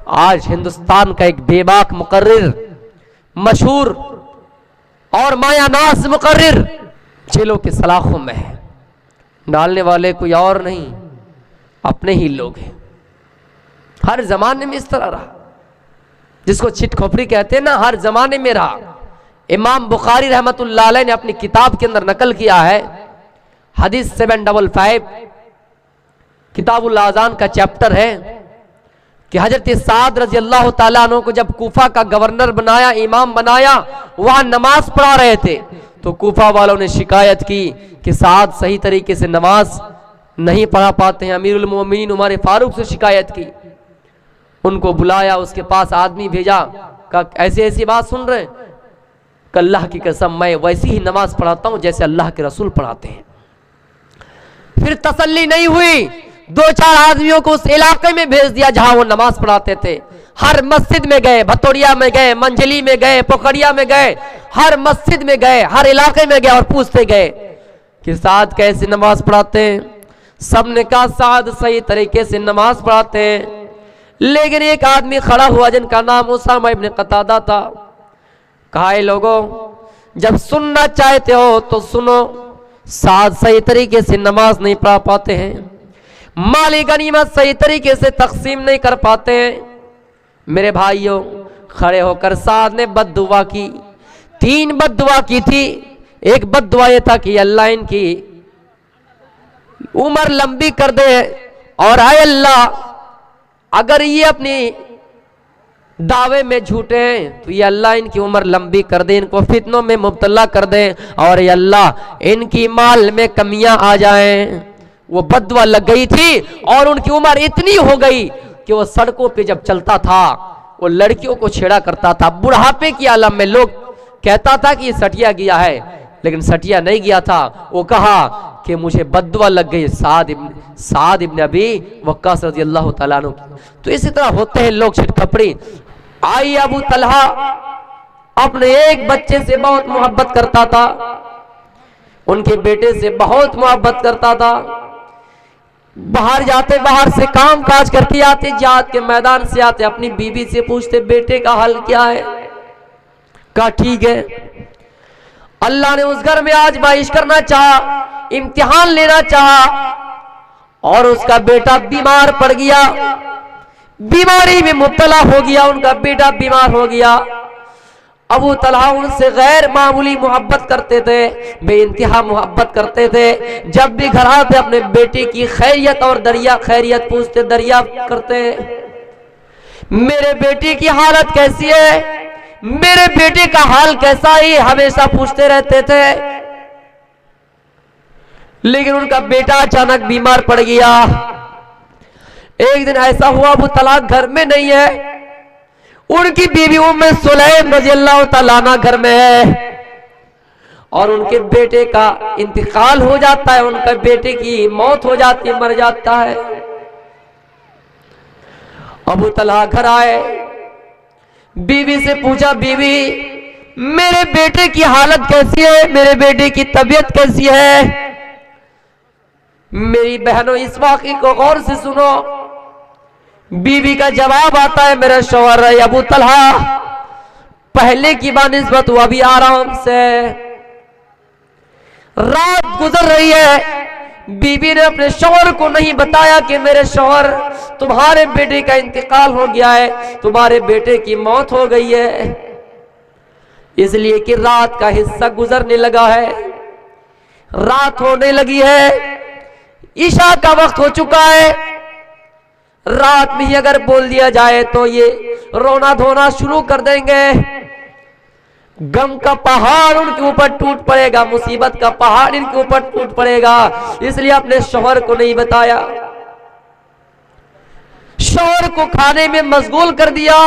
آج ہندوستان کا ایک بے باک مقرر، مشہور اور مایا ناز مقرر جیلوں کے سلاخوں میں ہے، ڈالنے والے کوئی اور نہیں، اپنے ہی لوگ ہیں۔ ہر زمانے میں اس طرح رہا، جس کو چھٹ کھوپڑی کہتے ہیں نا، ہر زمانے میں رہا۔ امام بخاری رحمت اللہ علیہ نے اپنی کتاب کے اندر نقل کیا ہے، حدیث 755 کتاب الاذان کا چیپٹر ہے، کہ حضرت سعد رضی اللہ تعالیٰ عنہ کو جب کوفہ کا گورنر بنایا، امام بنایا، وہاں نماز پڑھا رہے تھے، تو کوفہ والوں نے شکایت کی کہ سعد صحیح طریقے سے نماز نہیں پڑھا پاتے ہیں۔ امیر المومنین عمر فاروق سے شکایت کی، ان کو بلایا، اس کے پاس آدمی بھیجا، کہا ایسی ایسی بات سن رہے ہیں؟ کہ اللہ کی قسم میں ویسی ہی نماز پڑھاتا ہوں جیسے اللہ کے رسول پڑھاتے ہیں۔ پھر تسلی نہیں ہوئی، 2-4 آدمیوں کو اس علاقے میں بھیج دیا جہاں وہ نماز پڑھاتے تھے۔ ہر مسجد میں گئے، بھتوڑیا میں گئے، منجلی میں گئے، پوکھریا میں گئے، ہر مسجد میں گئے، ہر علاقے میں گئے اور پوچھتے گئے کہ سعد کیسے نماز پڑھاتے ہیں؟ سب نے کہا سعد صحیح طریقے سے نماز پڑھاتے ہیں، لیکن ایک آدمی کھڑا ہوا جن کا نام اسامہ ابن قتادہ تھا، کہا اے لوگوں، جب سننا چاہتے ہو تو سنو، سعد صحیح طریقے سے نماز نہیں پڑھا پاتے ہیں، مالی غنیمت صحیح طریقے سے تقسیم نہیں کر پاتے ہیں۔ میرے بھائیوں، کھڑے ہو کر سعد نے بد دعا کی، 3 بد دعا کی تھی۔ ایک بد دعا یہ تھا کہ اللہ ان کی عمر لمبی کر دے، اور اے اللہ اگر یہ اپنی دعوے میں جھوٹے ہیں تو یہ اللہ ان کی عمر لمبی کر دے، ان کو فتنوں میں مبتلا کر دے، اور یہ اللہ ان کی مال میں کمیاں آ جائیں۔ وہ بد دعا لگ گئی تھی اور ان کی عمر اتنی ہو گئی کہ وہ سڑکوں پہ جب چلتا تھا وہ لڑکیوں کو چھیڑا کرتا تھا۔ بڑھاپے کی عالم میں لوگ کہتا تھا کہ یہ سٹیا گیا ہے، لیکن سٹیا نہیں گیا تھا۔ وہ کہا کہ مجھے بد دعا لگ گئی سعد ابن ابی وقاص رضی اللہ تعالیٰ عنہ کی۔ تو اسی طرح ہوتے ہیں لوگ چھٹ کپڑی۔ آئی ابو طلحہ اپنے ایک بچے سے بہت محبت کرتا تھا، ان کے بیٹے سے بہت محبت کرتا تھا۔ باہر جاتے، باہر سے کام کاج کر کے آتے، جہاد کے میدان سے آتے، اپنی بیوی سے پوچھتے بیٹے کا حال کیا ہے؟ کہا ٹھیک ہے۔ اللہ نے اس گھر میں آزمائش کرنا چاہا، امتحان لینا چاہا، اور اس کا بیٹا بیمار پڑ گیا، بیماری میں مبتلا ہو گیا، ان کا بیٹا بیمار ہو گیا۔ ابو طلحہ ان سے غیر معمولی محبت کرتے تھے، بے انتہا محبت کرتے تھے۔ جب بھی گھر آتے اپنے بیٹے کی خیریت اور خیریت پوچھتے، دریافت کرتے، میرے بیٹے کی حالت کیسی ہے، میرے بیٹے کا حال کیسا ہے، ہمیشہ پوچھتے رہتے تھے۔ لیکن ان کا بیٹا اچانک بیمار پڑ گیا۔ ایک دن ایسا ہوا ابو طلحہ گھر میں نہیں ہے، ان کی بیوی ام سلیم رضی اللہ تعالیٰ عنہ گھر میں ہے، اور ان کے بیٹے کا انتقال ہو جاتا ہے، ان کے بیٹے کی موت ہو جاتی ہے، مر جاتا ہے۔ ابو طلحہ گھر آئے، بیوی سے پوچھا بیوی میرے بیٹے کی حالت کیسی ہے، میرے بیٹے کی طبیعت کیسی ہے؟ میری بہنوں اس واقعے کو غور سے سنو۔ بیوی کا جواب آتا ہے میرا شوہر ہے ابو طلحہ پہلے کی بنسبت وہ ابھی آرام سے، رات گزر رہی ہے، بیوی نے اپنے شوہر کو نہیں بتایا کہ میرے شوہر تمہارے بیٹے کا انتقال ہو گیا ہے، تمہارے بیٹے کی موت ہو گئی ہے، اس لیے کہ رات کا حصہ گزرنے لگا ہے، رات ہونے لگی ہے، عشاء کا وقت ہو چکا ہے۔ رات میں ہی اگر بول دیا جائے تو یہ رونا دھونا شروع کر دیں گے، غم کا پہاڑ ان کے اوپر ٹوٹ پڑے گا، مصیبت کا پہاڑ ان کے اوپر ٹوٹ پڑے گا، اس لیے اپنے شوہر کو نہیں بتایا، شوہر کو کھانے میں مشغول کر دیا،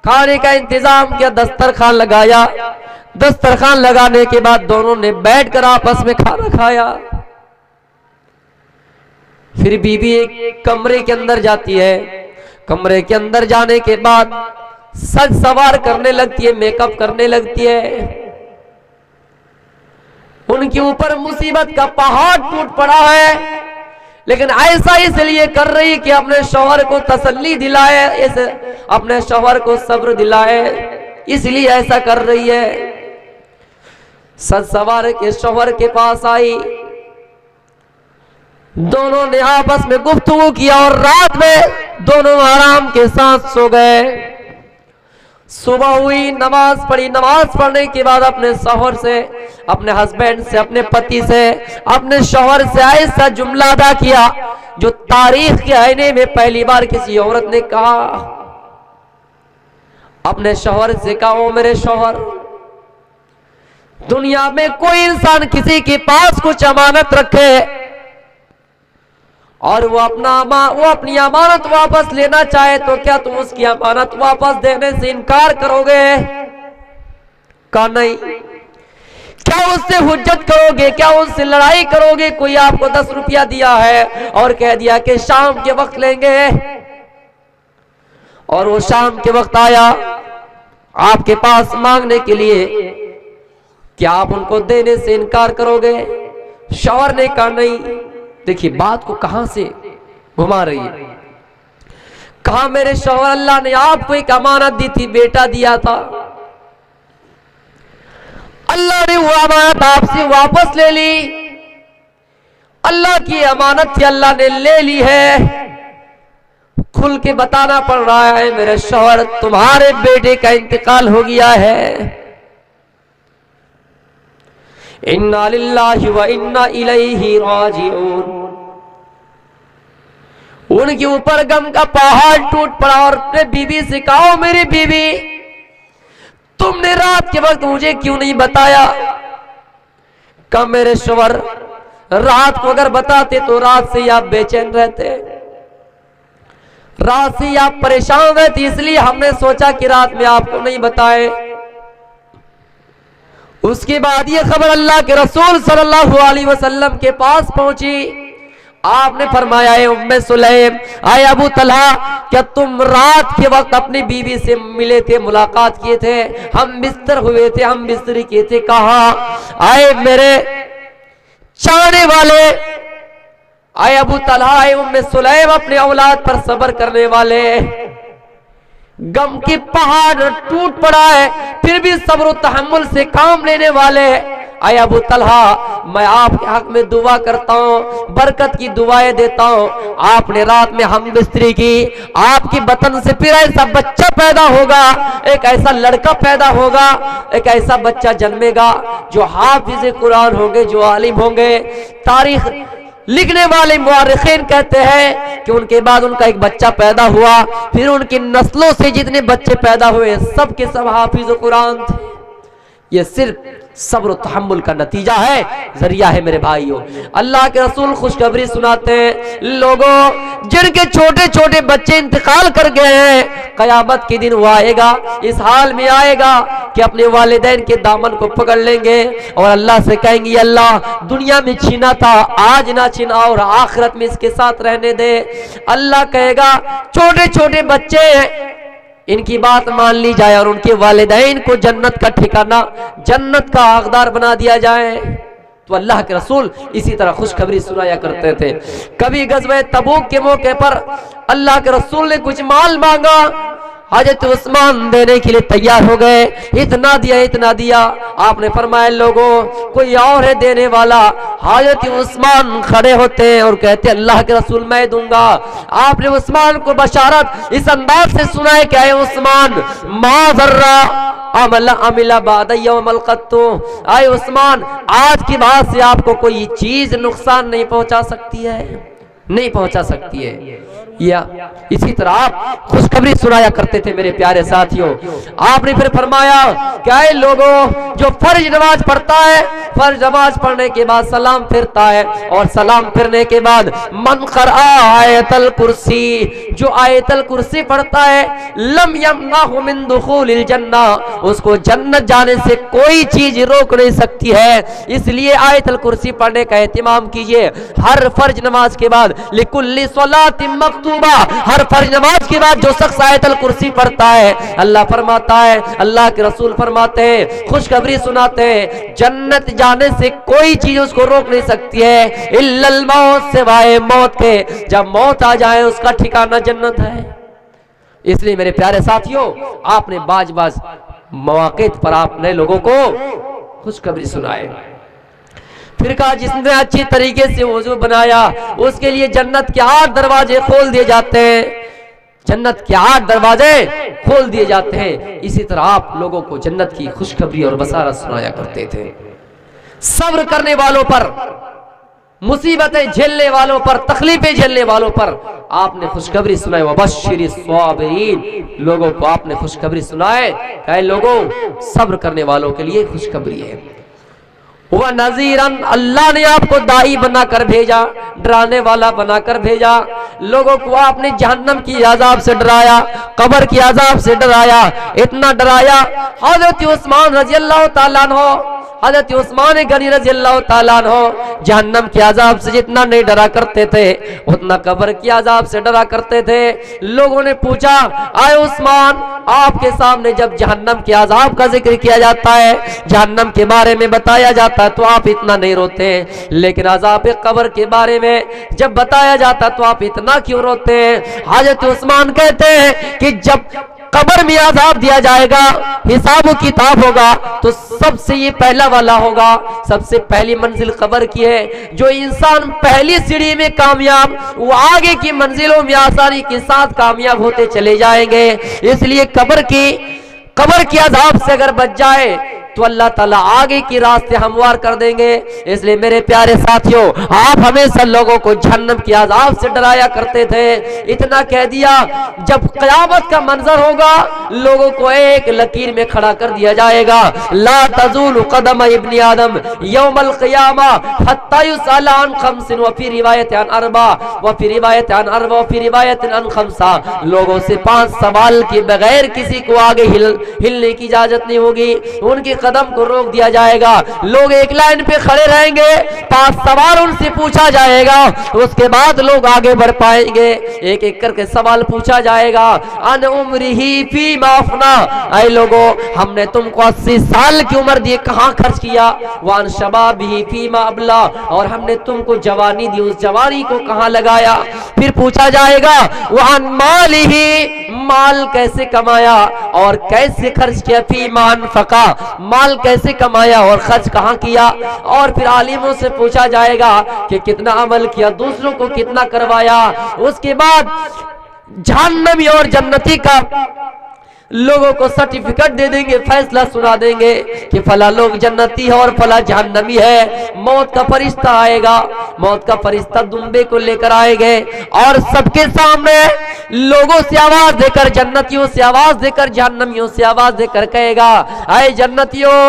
کھانے کا انتظام کیا، دسترخوان لگایا، دسترخوان لگانے کے بعد دونوں نے بیٹھ کر آپس میں کھانا کھایا۔ پھر بیوی ایک کمرے کے اندر جاتی ہے، کمرے کے اندر جانے کے بعد سج سوار کرنے لگتی ہے، میک اپ کرنے لگتی ہے، ان کے اوپر مصیبت کا پہاڑ ٹوٹ پڑا ہے، لیکن ایسا اس لیے کر رہی کہ اپنے شوہر کو تسلی دلائے، اپنے شوہر کو صبر دلائے، اس لیے ایسا کر رہی ہے۔ سج سوار کے شوہر کے پاس آئی، دونوں نے آپس میں گفتگو کیا اور رات میں دونوں آرام کے ساتھ سو گئے۔ صبح ہوئی، نماز پڑھی، نماز پڑھنے کے بعد اپنے شوہر سے، اپنے ہسبینڈ سے، اپنے پتی سے، اپنے شوہر سے ایسا جملہ ادا کیا جو تاریخ کے آئینے میں پہلی بار کسی عورت نے کہا۔ اپنے شوہر سے کہا، او میرے شوہر، دنیا میں کوئی انسان کسی کے پاس کچھ امانت رکھے اور وہ اپنی امانت واپس لینا چاہے تو کیا تم اس کی امانت واپس دینے سے انکار کرو گے؟ کہا نہیں۔ کیا اس سے حجت کرو گے؟ کیا اس سے لڑائی کرو گے؟ کوئی آپ کو 10 روپیہ دیا ہے اور کہہ دیا کہ شام کے وقت لیں گے، اور وہ شام کے وقت آیا آپ کے پاس مانگنے کے لیے، کیا آپ ان کو دینے سے انکار کرو گے؟ شوہر نے کہا نہیں۔ دیکھیے بات کو کہاں سے گھما رہی ہے۔ کہا میرے شوہر، اللہ نے آپ کو ایک امانت دی تھی، بیٹا دیا تھا، اللہ نے وہ امانت آپ سے واپس لے لی، اللہ کی امانت تھی، اللہ نے لے لی ہے۔ کھل کے بتانا پڑ رہا ہے میرے شوہر، تمہارے بیٹے کا انتقال ہو گیا ہے، انا للہ و انا الیہ راجعون۔ ان کے اوپر غم کا پہاڑ ٹوٹ پڑا اور اپنے بیوی سے کہا، میری بیوی، تم نے رات کے وقت مجھے کیوں نہیں بتایا؟ کہا میرے شوہر، رات کو اگر بتاتے تو رات سے آپ بے چین رہتے، رات سے آپ پریشان رہتے، اس لیے ہم نے سوچا کہ رات میں آپ کو نہیں بتائے۔ اس کے بعد یہ خبر اللہ کے رسول صلی اللہ علیہ وسلم کے پاس پہنچی۔ آپ نے فرمایا، اے ام سلیم، اے ابو طلحہ، کیا تم رات کے وقت اپنی بیوی سے ملے تھے، ملاقات کیے تھے؟ ہم بستر ہوئے تھے، ہم بستری کیے تھے۔ کہا، اے میرے چاہنے والے، اے ابو طلحہ، اے ام سلیم، اپنے اولاد پر صبر کرنے والے، غم کی پہاڑ ٹوٹ پڑا ہے پھر بھی صبر و تحمل سے کام لینے والے، اے ابو طلحہ، میں آپ کے حق میں دعا کرتا ہوں، برکت کی دعائیں دیتا ہوں۔ آپ نے رات میں ہم بستری کی، آپ کی بطن سے پھر ایسا بچہ پیدا ہوگا، ایک ایسا لڑکا پیدا ہوگا، ایک ایسا بچہ جنمے گا جو حافظ قرآن ہوں گے، جو عالم ہوں گے۔ تاریخ لکھنے والے مورخین کہتے ہیں کہ ان کے بعد ان کا ایک بچہ پیدا ہوا، پھر ان کی نسلوں سے جتنے بچے پیدا ہوئے سب کے سب حافظ قرآن تھے۔ یہ صرف صبر و تحمل کا نتیجہ ہے، ذریعہ ہے میرے بھائیوں۔ اللہ کے رسول خوشخبری سناتے ہیں، لوگوں جن کے چھوٹے چھوٹے بچے انتقال کر گئے ہیں، قیامت کے دن وہ آئے گا، اس حال میں آئے گا کہ اپنے والدین کے دامن کو پکڑ لیں گے اور اللہ سے کہیں گے، اللہ دنیا میں چھینا تھا، آج نہ چھینا اور آخرت میں اس کے ساتھ رہنے دے۔ اللہ کہے گا، چھوٹے چھوٹے بچے ان کی بات مان لی جائے اور ان کے والدین کو جنت کا ٹھکانہ، جنت کا حقدار بنا دیا جائے۔ تو اللہ کے رسول اسی طرح خوشخبری سنایا کرتے تھے۔ کبھی غزوہ تبوک کے موقع پر اللہ کے رسول نے کچھ مال مانگا، حضرت عثمان دینے کے لیے تیار ہو گئے، اتنا دیا اتنا دیا۔ آپ نے فرمایا، لوگوں کوئی اور ہے دینے والا؟ حضرت عثمان کھڑے ہوتے ہیں اور کہتے ہیں، اللہ کے رسول میں دوں گا۔ آپ نے عثمان کو بشارت اس انداز سے سنائے کہ اے عثمان، ما ذرہ عمل بعد یوم القط، اے عثمان، آج کی بات سے آپ کو کوئی چیز نقصان نہیں پہنچا سکتی ہے، نہیں پہنچا سکتی ہے۔ یا اسی طرح آپ خوشخبری سنایا کرتے تھے میرے پیارے ساتھیوں۔ آپ نے پھر فرمایا کہ اے لوگوں، جو فرض نماز پڑھتا ہے، فرض نماز پڑھنے کے بعد سلام پھرتا ہے اور سلام پھرنے کے بعد من قرأ آیت الکرسی، جو آیت الکرسی پڑھتا ہے، لم یمنعہ من دخول الجنہ، اس کو جنت جانے سے کوئی چیز روک نہیں سکتی ہے۔ اس لیے آیت الکرسی پڑھنے کا اہتمام کیجئے ہر فرض نماز کے بعد۔ لکل صلاۃ مکتوبہ، ہر فرض نماز کے بعد جو شخص آیت الکرسی پڑھتا ہے، اللہ فرماتا ہے، اللہ کے رسول فرماتے ہیں، خوشخبری سناتے ہیں، جنت جانے سے کوئی چیز اس کو روک نہیں سکتی ہے الا الموت، سوائے موت کے۔ جب موت آ جائے اس کا ٹھکانہ جنت ہے۔ اس لیے میرے پیارے ساتھیوں، آپ نے باز مواقع پر آپ نے لوگوں کو خوشخبری سنائے۔ پھر کہا جس نے اچھی طریقے سے وضو بنایا اس کے لیے جنت کے 8 دروازے کھول دیے جاتے ہیں، جنت کے 8 دروازے کھول دیے جاتے ہیں۔ اسی طرح آپ لوگوں کو جنت کی خوشخبری اور بشارت سنایا کرتے تھے۔ صبر کرنے والوں پر، مصیبتیں جھیلنے والوں پر، تکلیفیں جھیلنے والوں پر آپ نے خوشخبری سنائے۔ وبشر الصابرین، لوگوں کو آپ نے خوشخبری سنائے کہ اے لوگوں صبر کرنے والوں کے لیے خوشخبری ہے۔ وَنَذِيرًا، اللہ نے آپ کو داعی بنا کر بھیجا، ڈرانے والا بنا کر بھیجا۔ لوگوں کو آپ نے جہنم کی عذاب سے ڈرایا، قبر کی عذاب سے ڈرایا، اتنا ڈرایا حضرت عثمان رضی اللہ تعالیٰ عنہ، حضرت عثمان غنی رضی اللہ تعالیٰ عنہ جہنم کے عذاب سے جتنا نہیں ڈرا کرتے تھے اتنا قبر کی عذاب سے ڈرا کرتے تھے۔ لوگوں نے پوچھا اے عثمان، آپ کے سامنے جب جہنم کے عذاب کا ذکر کیا جاتا ہے، جہنم کے بارے میں بتایا جاتا ہے تو آپ اتنا نہیں روتے ہیں، لیکن عذاب قبر کے بارے میں جب بتایا جاتا تو آپ اتنا کیوں روتے ہیں؟ حضرت عثمان کہتے ہیں کہ جب قبر میں عذاب دیا جائے گا، حساب و کتاب ہوگا تو سب سے یہ پہلا والا ہوگا، سب سے پہلی منزل قبر کی ہے۔ جو انسان پہلی سیڑھی میں کامیاب، وہ آگے کی منزلوں میں آسانی کے ساتھ کامیاب ہوتے چلے جائیں گے۔ اس لیے قبر کی عذاب سے اگر بچ جائے تو اللہ تعالیٰ آگے کی راستے ہموار کر دیں گے۔ اس لیے میرے پیارے ساتھیوں، آپ ہمیشہ لوگوں کو جہنم کی عذاب سے ڈرایا کرتے تھے۔ اتنا کہہ دیا جب قیامت کا منظر ہوگا لوگوں کو ایک لکیر میں کھڑا کر دیا جائے گا، لا تزول قدم ابن آدم یوم القیامہ حتی یسأل عن خمس، وفی روایت عن اربع، وفی روایت عن اربع، وفی روایت عن خمسہ۔ لوگوں سے 5 سوال کے بغیر کسی کو آگے ہلنے کی اجازت نہیں ہوگی، ان کی قدم کو روک دیا جائے گا۔ لوگ ایک لائن پہ کھڑے رہیں گے، 5 سوال ان سے پوچھا جائے گا، اس کے بعد لوگ آگے بڑھ پائیں گے۔ ایک ایک کر کے سوال پوچھا جائے گا، ان عمرہ فیما افنا، اے لوگوں ہم نے تم کو 80 سال کی عمر دی کہاں خرچ کیا؟ وان شبابہ فیما ابلا، اور ہم نے تم کو جوانی دی اس جوانی کو کہاں لگایا؟ پھر پوچھا جائے گا وان مالہ، مال کیسے کمایا اور کیسے خرچ کیا؟ فیما انفقا، مال کیسے کمایا اور خرچ کہاں کیا؟ اور پھر عالموں سے پوچھا جائے گا کہ کتنا عمل کیا، دوسروں کو کتنا کروایا۔ اس کے بعد جہنمی اور جنتی کا لوگوں کو سرٹیفکیٹ دے دیں گے، فیصلہ سنا دیں گے کہ فلاں لوگ جنتی ہے اور فلاں جہنمی ہے۔ موت کا فرشتہ آئے گا، موت کا فرشتہ دمبے کو لے کر آئے گے اور سب کے سامنے لوگوں سے آواز دے کر، جنتیوں سے آواز دے کر، جہنمیوں سے آواز دے کر کہے گا اے جنتیوں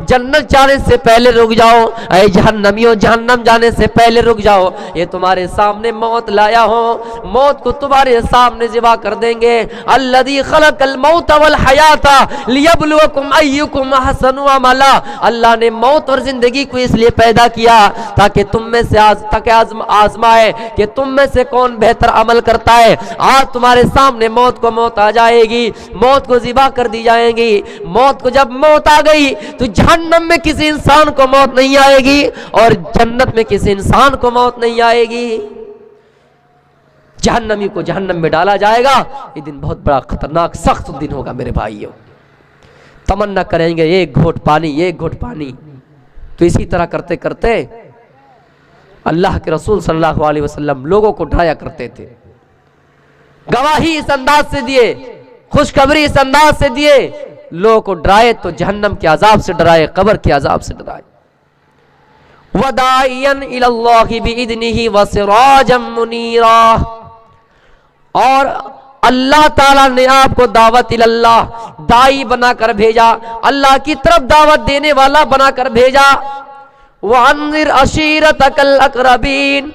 جنت جانے سے پہلے رک جاؤ، اے جہنمیوں جہنم جانے سے پہلے رک جاؤ، یہ تمہارے سامنے موت لایا ہوں، موت کو تمہارے سامنے ذبح کر دیں گے۔ الذی خلق الموت والحیات لیبلوکم ایکم احسن عملا، اللہ نے موت اور زندگی کو اس لیے پیدا کیا تاکہ تم میں سے آزمائے کہ تم میں سے کون بہتر عمل کرتا ہے۔ آج تمہارے سامنے موت کو موت آ جائے گی، موت کو ذبح کر دی جائے گی۔ موت کو جب موت آ گئی تو جہنم میں کسی انسان کو موت نہیں آئے گی اور جنت میں کسی انسان کو موت نہیں آئے گی۔ جہنمی کو جہنم میں ڈالا جائے گا، یہ دن بہت بڑا خطرناک سخت دن ہوگا میرے بھائیوں۔ تمنا کریں گے ایک گھونٹ پانی، ایک گھونٹ پانی۔ تو اسی طرح کرتے کرتے اللہ کے رسول صلی اللہ علیہ وسلم لوگوں کو ڈرایا کرتے تھے، گواہی اس انداز سے دیے، خوشخبری اس انداز سے دیے، لوگوں کو ڈرائے تو جہنم کے عذاب سے ڈرائے، قبر کے عذاب سے ڈرائے۔ وَدَاعِيًا إِلَى اللَّهِ بِإِذْنِهِ وَسِرَاجًا مُنِيرًا، اور اللہ تعالیٰ نے آپ کو دعوت اللہ دائی بنا کر بھیجا، اللہ کی طرف دعوت دینے والا بنا کر بھیجا۔ وَأَنذِرْ عَشِيرَتَكَ الْأَقْرَبِينَ،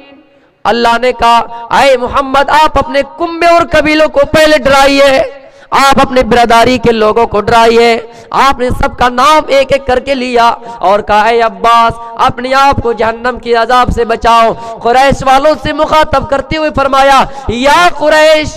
اللہ نے کہا اے محمد آپ اپنے کنبے اور قبیلوں کو پہلے ڈرائیے، آپ اپنے برادری کے لوگوں کو ڈرائیے۔ آپ نے سب کا نام ایک ایک کر کے لیا اور کہا اے عباس اپنے آپ کو جہنم کے عذاب سے بچاؤ۔ قریش والوں سے مخاطب کرتے ہوئے فرمایا یا قریش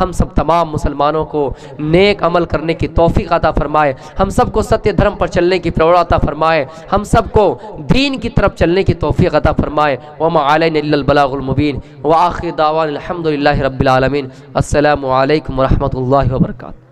ہم سب تمام مسلمانوں کو نیک عمل کرنے کی توفیق عطا فرمائے، ہم سب کو ستیہ دھرم پر چلنے کی پروڑ عطا فرمائے، ہم سب کو دین کی طرف چلنے کی توفیق عطا فرمائے۔ وما علینا الا البلاغ المبین، وآخر دعوانا الحمد للہ رب العالمین۔ السلام علیکم ورحمۃ اللہ وبرکاتہ۔